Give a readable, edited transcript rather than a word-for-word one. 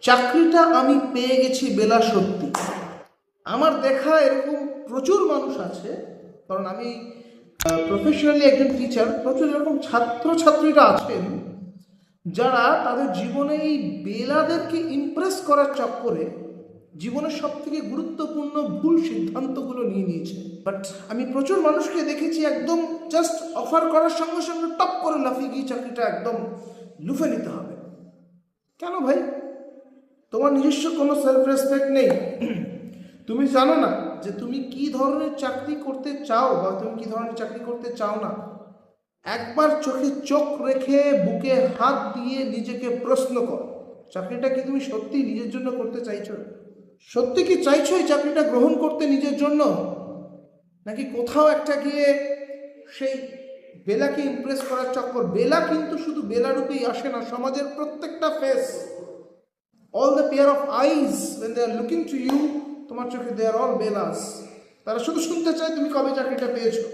চাকরিটা আমি পেয়ে গেছি বেলা সত্যি। আমার দেখা এরকম প্রচুর মানুষ আছে, কারণ আমি প্রফেশনালি একজন টিচার। প্রচুর এরকম ছাত্রছাত্রীরা আছেন যারা তাদের জীবনে এই বেলাদেরকে ইমপ্রেস করার চক্করে জীবনের সব থেকে গুরুত্বপূর্ণ ভুল সিদ্ধান্তগুলো নিয়ে নিয়েছে। বাট আমি প্রচুর মানুষকে দেখেছি একদম জাস্ট অফার করার সঙ্গে সঙ্গে টপ করে লাফিয়ে গিয়ে চাকরিটা একদম লুফে নিতে হবে। কেন ভাই? তোমার নিজস্ব কোনো সেলফ রেসপেক্ট নেই? তুমি জানো না যে তুমি কি ধরনের চাকরি করতে চাও বা তুমি কি ধরনের চাকরি করতে চাও না? একবার চোখে চোখ রেখে বুকে হাত দিয়ে নিজেকে প্রশ্ন করো, চাকরিটা কি তুমি সত্যি নিজের জন্য করতে চাইছো? সত্যি কি চাইছো এই চাকরিটা গ্রহণ করতে নিজের জন্য, নাকি কোথাও একটা গিয়ে সেই বেলাকে ইমপ্রেস করার চক্কর? বেলা কিন্তু শুধু বেলা রূপেই আসে না, সমাজের প্রত্যেকটা face, all the pair of eyes when they are looking to you, তোমার চোখে they are all বেলাস। তারা শুধু শুনতে চায় তুমি কবে চাকরিটা পেয়েছো।